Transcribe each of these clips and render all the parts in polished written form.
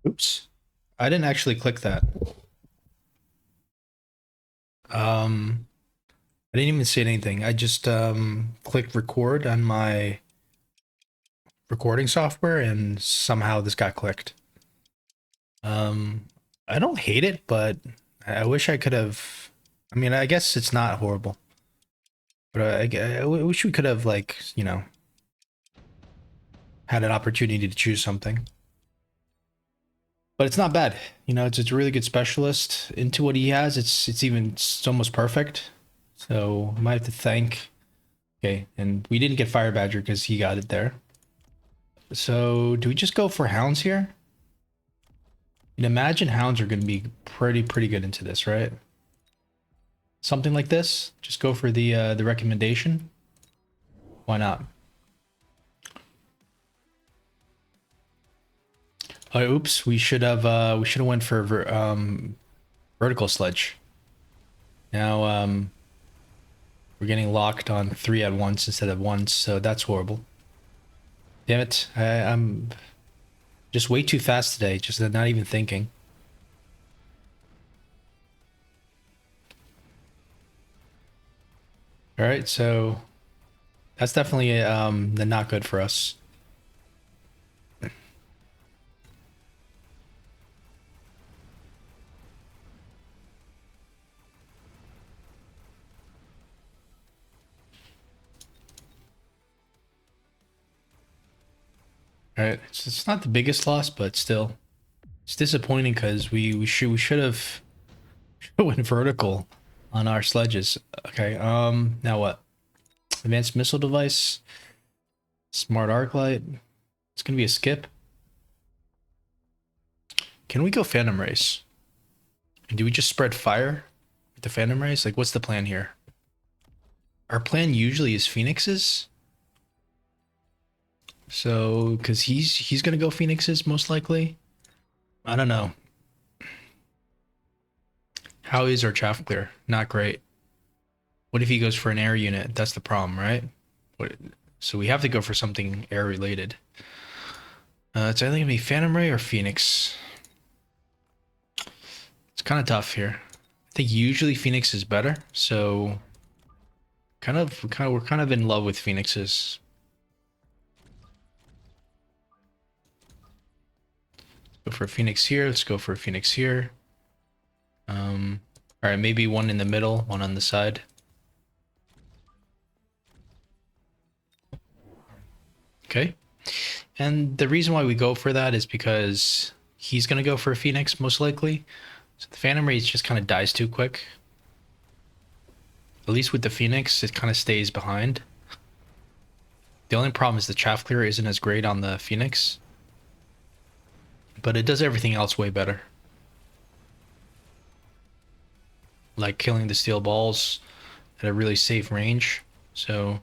Oops. I didn't actually click that. I didn't even say anything. I just clicked record on my recording software and somehow this got clicked. Um, I don't hate it, but I wish I could have. I mean, I guess it's not horrible, but I wish we could have, like, had an opportunity to choose something. But it's not bad. It's a really good specialist. Into what he has, it's almost perfect. So I might have to thank. Okay, and we didn't get Fire Badger because he got it there. So do we just go for Hounds here? And imagine Hounds are going to be pretty good into this, right? Something like this. Just go for the recommendation. Why not? Oh, oops. We should have went for vertical sledge. Now we're getting locked on 3 at once instead of once, so that's horrible. Damn it. I'm just way too fast today, just not even thinking. All right, so that's definitely the not good for us. All right, it's not the biggest loss, but still, it's disappointing because we should have went vertical on our sledges. Okay, now what? Advanced missile device, smart arc light. It's gonna be a skip. Can we go Phantom Race? And do we just spread fire with the Phantom Race? Like, what's the plan here? Our plan usually is Phoenixes. So, because he's gonna go Phoenixes most likely. I don't know. How is our chaff clear? Not great. What if he goes for an air unit? That's the problem, right? What, so we have to go for something air related. It's either gonna be Phantom Ray or Phoenix. It's kind of tough here. I think usually Phoenix is better, so we're kind of in love with Phoenixes. Go for a Phoenix here. Let's go for a Phoenix here. All right, maybe one in the middle, one on the side. Okay. And the reason why we go for that is because he's gonna go for a Phoenix most likely. So the Phantom Race just kind of dies too quick. At least with the Phoenix, it kind of stays behind. The only problem is the chaff clear isn't as great on the Phoenix, but it does everything else way better. Like killing the steel balls at a really safe range. So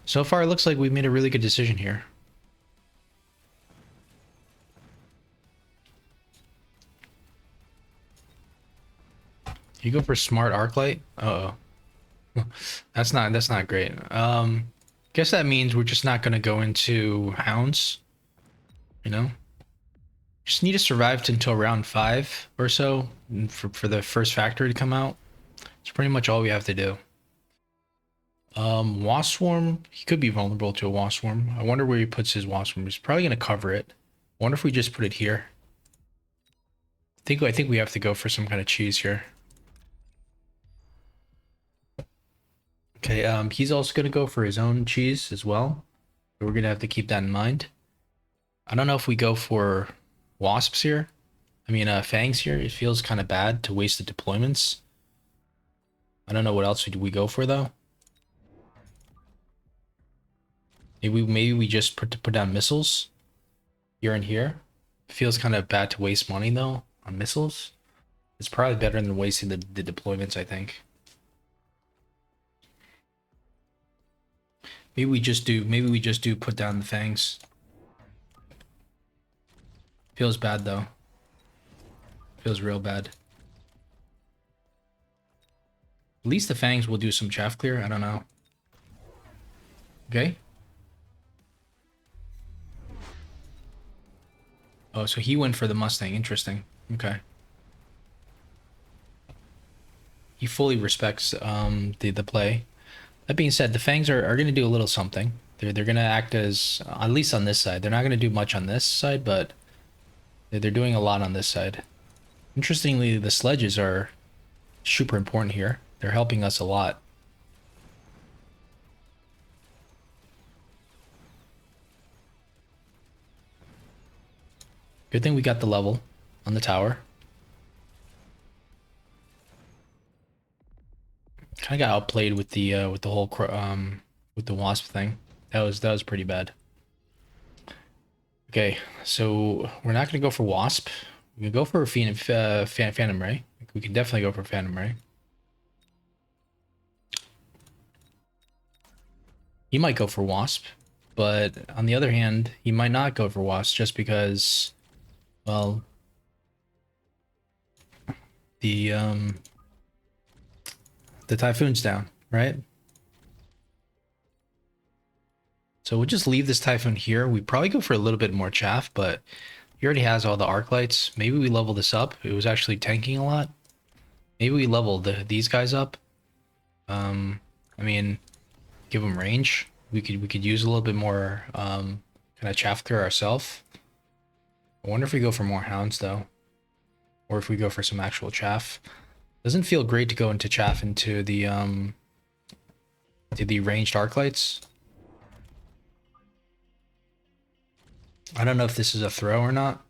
far it looks like we made a really good decision here. You go for smart arc light? Uh oh. That's not great. Guess that means we're just not gonna go into hounds, you know? Just need to survive until round 5 or so for the first factory to come out. It's pretty much all we have to do. Wasp Swarm, he could be vulnerable to a Wasp Swarm. I wonder where he puts his Wasp Swarm. He's probably gonna cover it. I wonder if we just put it here. I think we have to go for some kind of cheese here. Okay, he's also gonna go for his own cheese as well. So we're gonna have to keep that in mind. I don't know if we go for wasps here. I mean, fangs here. It feels kind of bad to waste the deployments. I don't know what else we go for though. Maybe we just put down missiles here and here. Feels kind of bad to waste money though on missiles. It's probably better than wasting the deployments, I think. Maybe we just do put down the fangs. Feels bad though. Feels real bad. At least the fangs will do some chaff clear. I don't know. Okay. Oh, so he went for the Mustang. Interesting. Okay. He fully respects the play. That being said, the Fangs are going to do a little something. They're going to act as, at least on this side. They're not going to do much on this side, but they're doing a lot on this side. Interestingly, the sledges are super important here. They're helping us a lot. Good thing we got the level on the tower. Kind of got outplayed with the whole with the wasp thing. That was pretty bad. Okay, so we're not gonna go for wasp. We can go for a phantom ray. We can definitely go for phantom ray. He might go for wasp, but on the other hand, he might not go for wasp just because, well, the typhoon's down, right? So we'll just leave this typhoon here. We probably go for a little bit more chaff, but he already has all the arc lights. Maybe we level this up. It was actually tanking a lot. Maybe we level these guys up. I mean, give them range. We could use a little bit more kind of chaff clear ourselves. I wonder if we go for more hounds though, or if we go for some actual chaff. Doesn't feel great to go into chaff into the ranged arc lights. I don't know if this is a throw or not.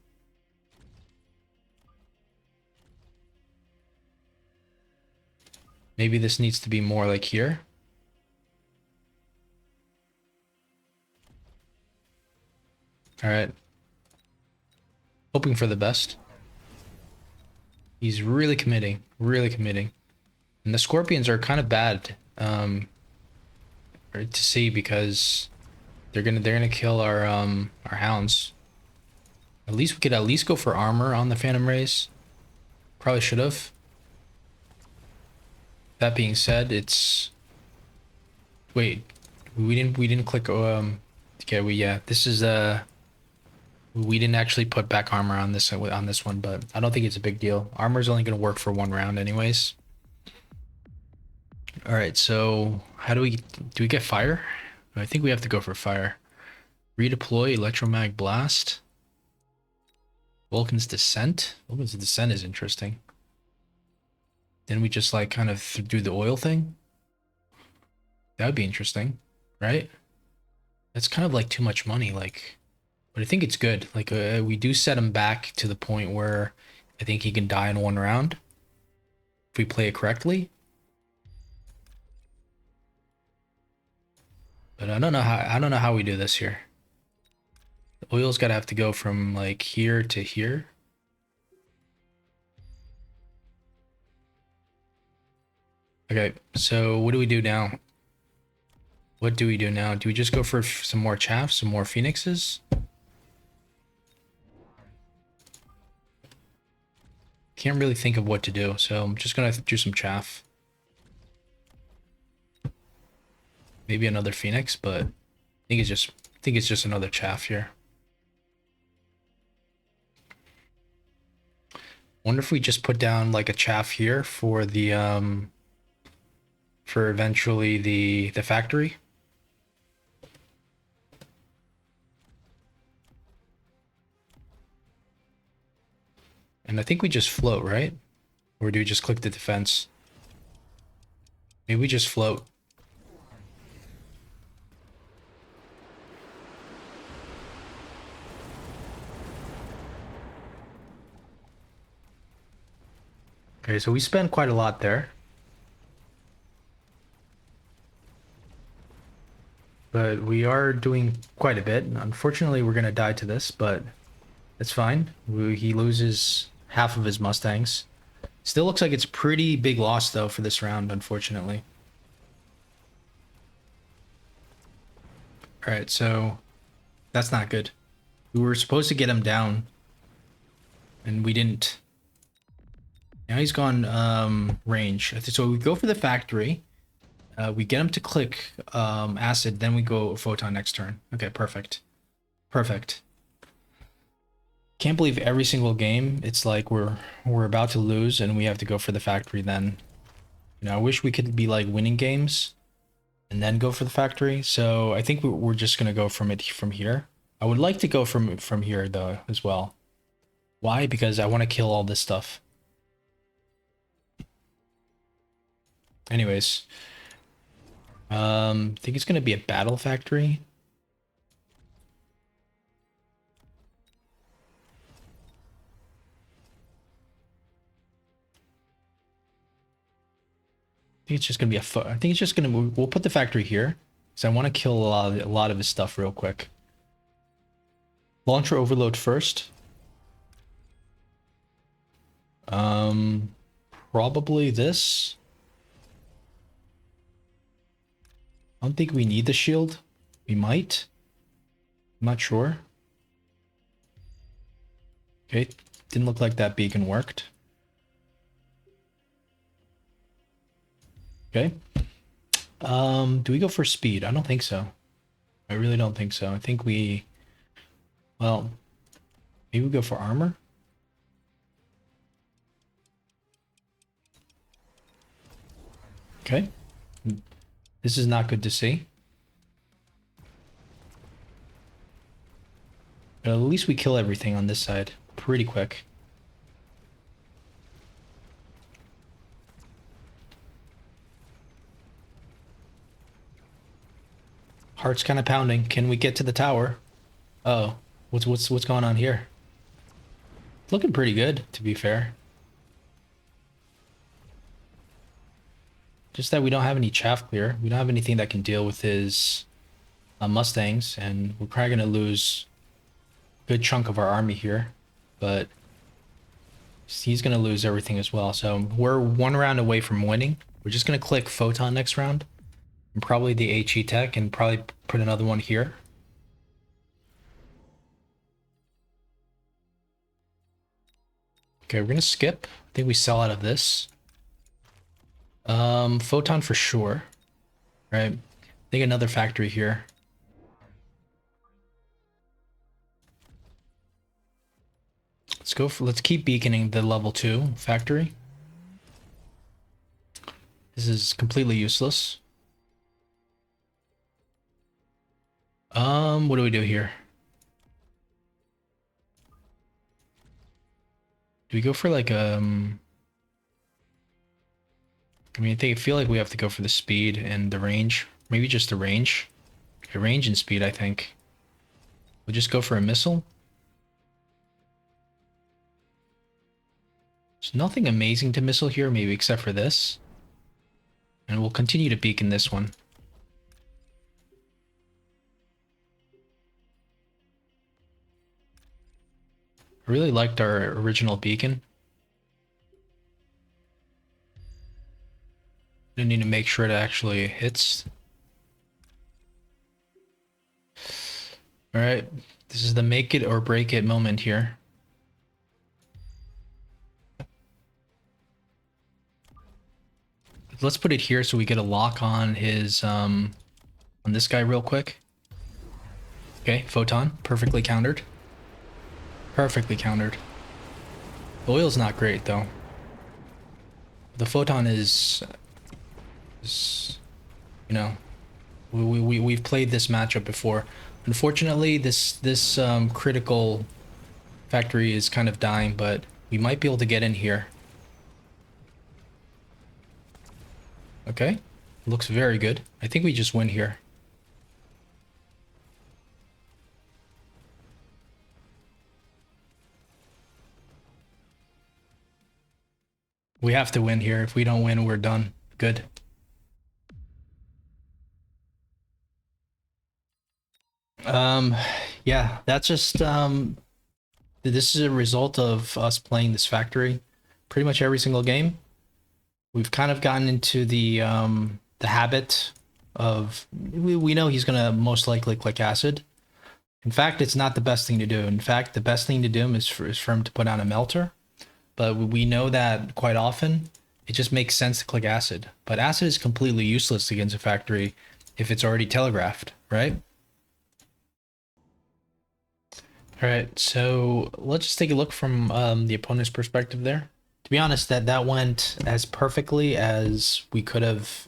Maybe this needs to be more like here. All right. Hoping for the best. He's really committing, really committing. And the scorpions are kind of bad to see because they're gonna kill our hounds. At least we could at least go for armor on the phantom rays. Probably should have. That being said, it's wait, we didn't click okay, this is we didn't actually put back armor on this one, but I don't think it's a big deal. Armor's only going to work for one round anyways. All right, so how do we get fire? I think we have to go for fire. Redeploy electromag blast. Vulcan's descent. Vulcan's descent is interesting. Then we just like kind of do the oil thing. That would be interesting, right? That's kind of like too much money, like. But I think it's good. Like, we do set him back to the point where I think he can die in one round if we play it correctly. But I don't know how we do this here. The oil's gotta have to go from like here to here. Okay, so what do we do now? What do we do now? Do we just go for some more chaff, some more phoenixes? Can't really think of what to do, so I'm just gonna do some chaff. Maybe another phoenix, but I think it's just another chaff here. Wonder if we just put down like a chaff here for the for eventually the factory. And I think we just float, right? Or do we just click the defense? Maybe we just float. Okay, so we spent quite a lot there. But we are doing quite a bit. Unfortunately, we're going to die to this, but it's fine. He loses half of his Mustangs. Still looks like it's pretty big loss, though, for this round, unfortunately. All right, so that's not good. We were supposed to get him down, and we didn't. Now he's gone range. So we go for the factory. We get him to click acid, then we go photon next turn. Okay, perfect. Perfect. Can't believe every single game it's like we're about to lose and we have to go for the factory then. You know, I wish we could be like winning games and then go for the factory. So I think we're just gonna go from here. I would like to go from here though as well. Why? Because I want to kill all this stuff. Anyways, I think it's gonna be a battle factory. I think it's just gonna be I think it's just gonna. We'll put the factory here because I want to kill a lot of his stuff real quick. Launcher overload first. Um, Probably this. I don't think we need the shield. We might. I'm not sure. Okay, didn't look like that beacon worked. Okay. Do we go for speed? I don't think so. I really don't think so. I think well, maybe we go for armor. Okay. This is not good to see. But at least we kill everything on this side pretty quick. Heart's kind of pounding. Can we get to the tower? Oh, what's going on here? Looking pretty good, to be fair. Just that we don't have any chaff clear. We don't have anything that can deal with his Mustangs, and we're probably gonna lose a good chunk of our army here. But he's gonna lose everything as well. So we're one round away from winning. We're just gonna click Photon next round, and probably the HE tech, and probably put another one here. Okay, we're gonna skip. I think we sell out of this. Photon for sure. Right. I think another factory here. Let's keep beaconing the level 2 factory. This is completely useless. What do we do here? Do we go for like I mean, I feel like we have to go for the speed and the range. Maybe just the range. Okay, range and speed, I think. We'll just go for a missile. There's nothing amazing to missile here, maybe except for this. And we'll continue to beacon this one. I really liked our original beacon. I need to make sure it actually hits. All right, this is the make it or break it moment here. Let's put it here so we get a lock on his on this guy real quick. Okay, photon, perfectly countered. Perfectly countered. The oil's not great though. The photon is you know, we've played this matchup before. Unfortunately, this critical factory is kind of dying, but we might be able to get in here. Okay, looks very good. I think we just win here. We have to win here. If we don't win, we're done. Good. Yeah, that's just this is a result of us playing this factory pretty much every single game. We've kind of gotten into the habit of we know he's gonna most likely click acid. In fact, it's not the best thing to do. In fact, the best thing to do is for him to put on a melter. But we know that quite often it just makes sense to click acid. But acid is completely useless against a factory if it's already telegraphed, right? All right, so let's just take a look from the opponent's perspective there. To be honest, that went as perfectly as we could have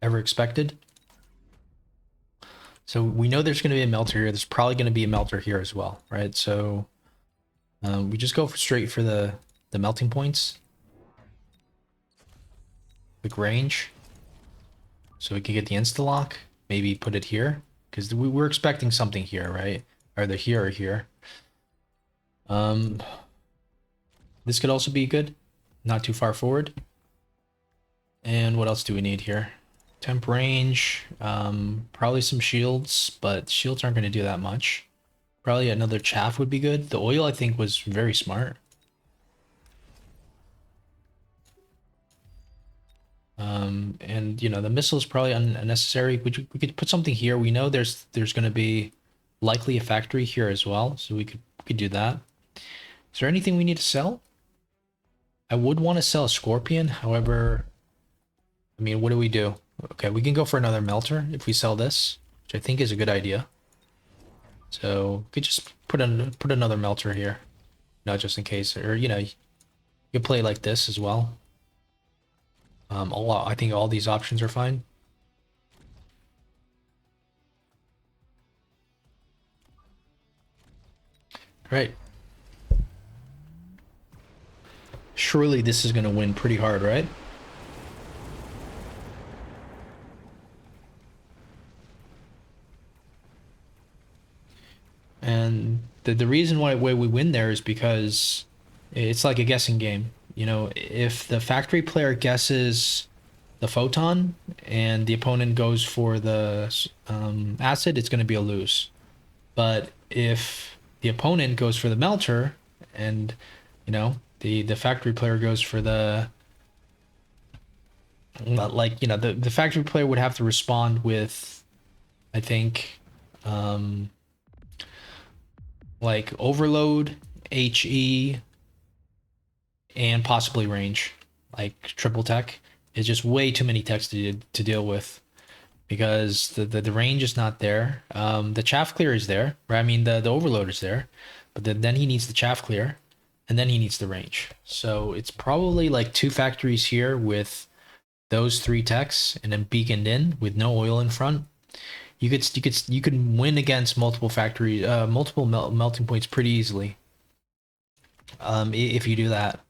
ever expected. So we know there's going to be a melter here. There's probably going to be a melter here as well, right? So we just go straight for the melting points, quick range, so we can get the insta lock. Maybe put it here because we were expecting something here, right? Either here or here. This could also be good, not too far forward. And what else do we need here? Temp range, probably some shields, but shields aren't going to do that much. Probably another chaff would be good. The oil, I think, was very smart. And you know, the missile is probably unnecessary. We could put something here. We know there's going to be likely a factory here as well, so we could do that. Is there anything we need to sell? I would want to sell a scorpion. However, I mean, what do we do? Okay, we can go for another melter if we sell this, which I think is a good idea. So we could just put another melter here, not just in case, or you know, you could play like this as well. I think all these options are fine. Right. Surely this is going to win pretty hard, right? And the reason why we win there is because it's like a guessing game. You know, if the factory player guesses the photon and the opponent goes for the acid, it's going to be a lose. But if the opponent goes for the melter and, you know, the factory player goes for the, like, you know, the factory player would have to respond with, I think, like overload, HE, and possibly range, like triple tech. It's just way too many techs to deal with because the range is not there. The chaff clear is there, right? I mean, the overload is there, but then he needs the chaff clear, and then he needs the range. So it's probably like two factories here with those three techs, and then beaconed in with no oil in front. You could win against multiple factory, multiple melting points pretty easily. If you do that,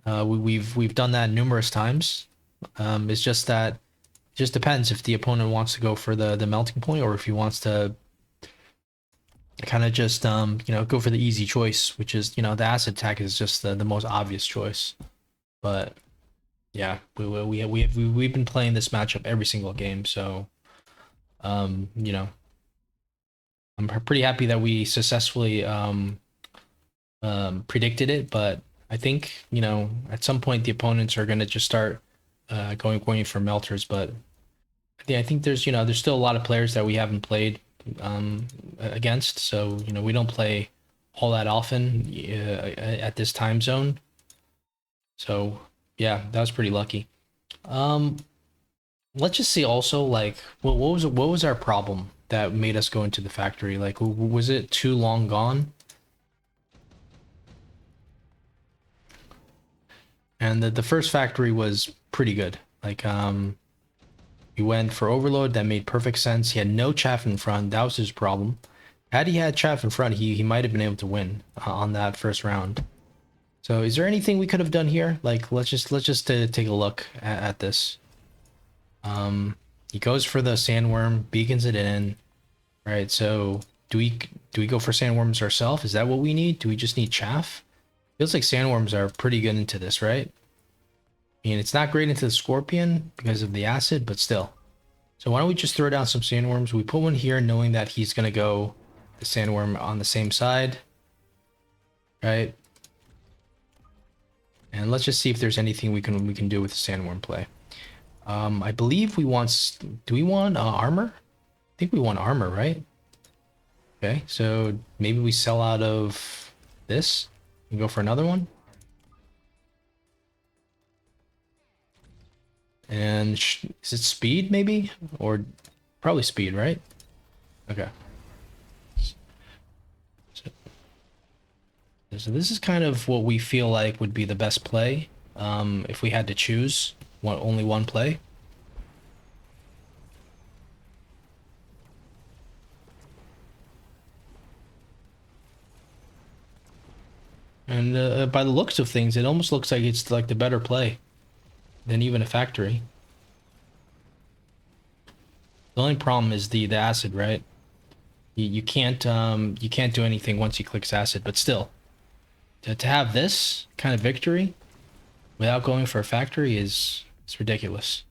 we've done that numerous times. It's just that it just depends if the opponent wants to go for the melting point or if he wants to kind of just you know, go for the easy choice, which is, you know, the acid attack is just the most obvious choice. But yeah, we've been playing this matchup every single game, so you know, I'm pretty happy that we successfully predicted it, but I think, you know, at some point the opponents are going to just start going for melters. But I think there's, you know, there's still a lot of players that we haven't played against, so you know, we don't play all that often at this time zone. So yeah, that was pretty lucky. Um, let's just see also, like, what was our problem that made us go into the factory? Like, was it too long gone? And the first factory was pretty good. Like, he went for overload. That made perfect sense. He had no chaff in front. That was his problem. Had he had chaff in front, he might have been able to win on that first round. So is there anything we could have done here? Like, let's just take a look at this. He goes for the sandworm, beacons it in, right? So do we go for sandworms ourselves? Is that what we need? Do we just need chaff? Feels like sandworms are pretty good into this, right? I mean, it's not great into the scorpion because of the acid, but still. So why don't we just throw down some sandworms? We put one here knowing that he's gonna go the sandworm on the same side, right? And let's just see if there's anything we can do with the sandworm play. I believe we want. Do we want armor? I think we want armor, right? Okay, so maybe we sell out of this and go for another one. And is it speed maybe? Or probably speed, right? Okay. So this is kind of what we feel like would be the best play, if we had to choose only one play. And by the looks of things, it almost looks like it's like the better play than even a factory. The only problem is the acid, right? You can't do anything once he clicks acid, but still, to have this kind of victory without going for a factory is it's ridiculous.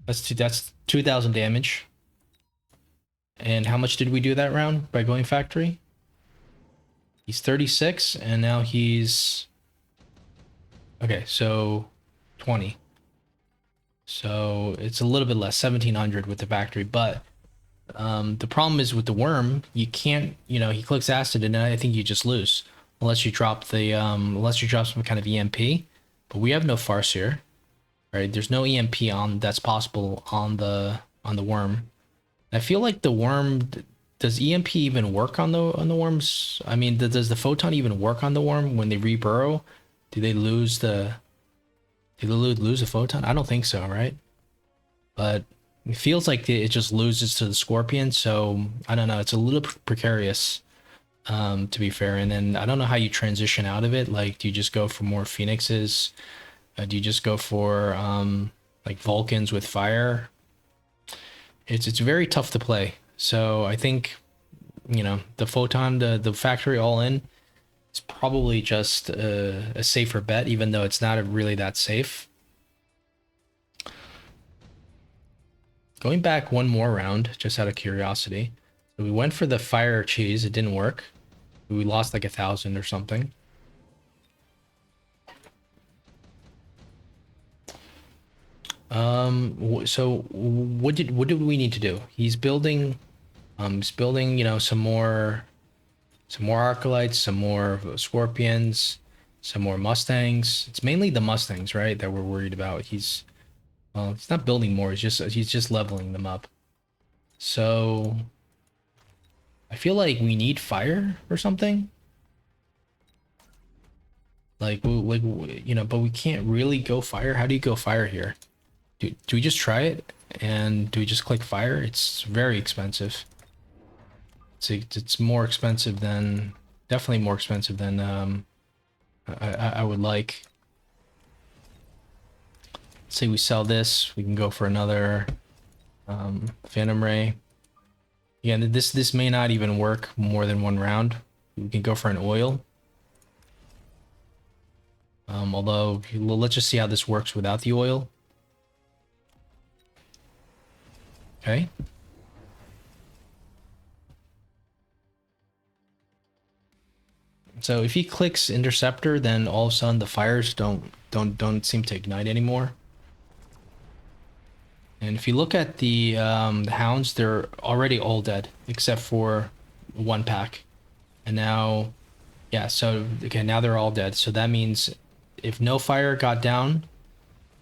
That's 2,000 damage. And how much did we do that round by going factory? He's 36, and now he's okay. So 20. So it's a little bit less, 1,700 with the factory, but the problem is with the worm, you can't, he clicks acid and I think you just lose. Unless you drop unless you drop some kind of EMP. But we have no farce here. Right? There's no EMP on that's possible on the worm. I feel like the worm, does EMP even work on the worms? I mean, does the photon even work on the worm when they reburrow? Do they lose the photon? I don't think so, right? But it feels like it just loses to the scorpion, so I don't know. It's a little precarious, to be fair. And then I don't know how you transition out of it. Like, do you just go for more phoenixes? Do you just go for like Vulcans with fire? It's very tough to play. So I think the photon, the factory all in, is probably just a safer bet, even though it's not really that safe. Going back one more round, just out of curiosity. So we went for the fire cheese. It didn't work. We lost like 1,000 or something. So what did we need to do? He's building, some more acolytes, some more scorpions, some more mustangs. It's mainly the mustangs, right, that we're worried about. He's not building more. He's just leveling them up. So I feel like we need fire or something. Like, but we can't really go fire. How do you go fire here? Do we just try it? And do we just click fire? It's very expensive. It's more expensive than, definitely more expensive than I would like. Let's say we sell this, we can go for another Phantom Ray. Yeah, this may not even work more than one round. We can go for an oil. Although, let's just see how this works without the oil. Okay. So if he clicks interceptor, then all of a sudden the fires don't seem to ignite anymore. And if you look at the hounds, they're already all dead except for one pack. And now, yeah, so okay, now they're all dead. So that means if no fire got down,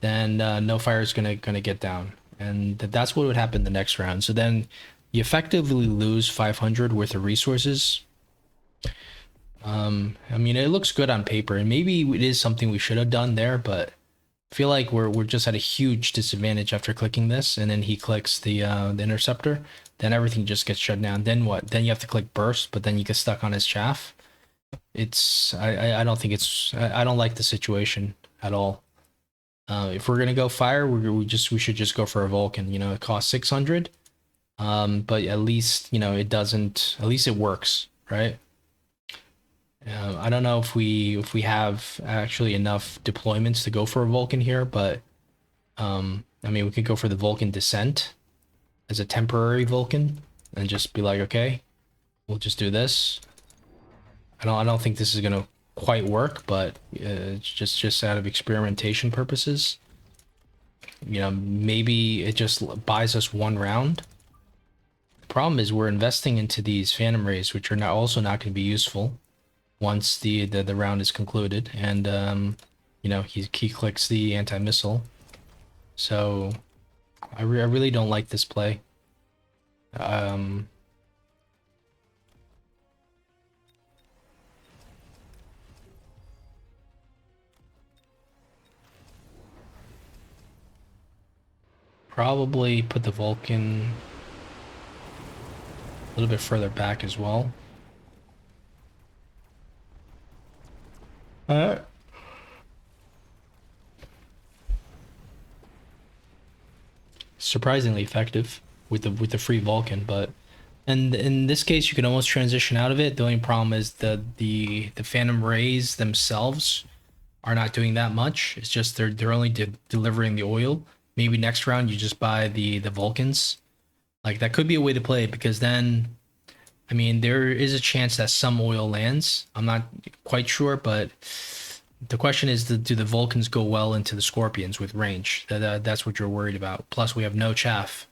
then no fire is gonna get down, and that's what would happen the next round. So then you effectively lose 500 worth of resources. I mean, it looks good on paper, and maybe it is something we should have done there, but I feel like we're just at a huge disadvantage after clicking this, and then he clicks the interceptor, then everything just gets shut down. Then what? Then you have to click burst, but then you get stuck on his chaff. I don't think I don't like the situation at all. If we're gonna go fire, we should just go for a Vulcan. It costs 600, but at least it doesn't. At least it works, right? I don't know if we have actually enough deployments to go for a Vulcan here, but I mean, we could go for the Vulcan Descent as a temporary Vulcan and just be like, okay, we'll just do this. I don't think this is gonna quite work, but it's just out of experimentation purposes. Maybe it just buys us one round. The problem is we're investing into these Phantom Rays, which are also not going to be useful once the round is concluded, and he clicks the anti-missile. So I really don't like this play. probably put the Vulcan a little bit further back as well. Uh, Surprisingly effective with the free Vulcan, but and in this case you can almost transition out of it. The only problem is the Phantom Rays themselves are not doing that much. It's just they're only delivering the oil. Maybe next round you just buy the Vulcans. Like that could be a way to play it because then I mean there is a chance that some oil lands. I'm not quite sure, but the question is, do the Vulcans go well into the Scorpions with range? That's what you're worried about. Plus, we have no chaff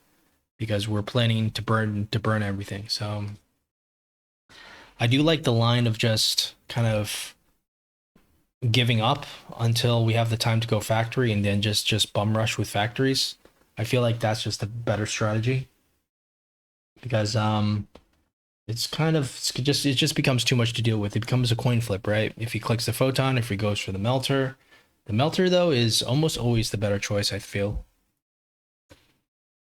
because we're planning to burn everything. So I do like the line of just kind of giving up until we have the time to go factory and then just bum rush with factories. I feel like that's just a better strategy because it's kind of it just becomes too much to deal with. It becomes a coin flip, right? If he clicks the photon, if he goes for the melter. The melter though is almost always the better choice, I feel.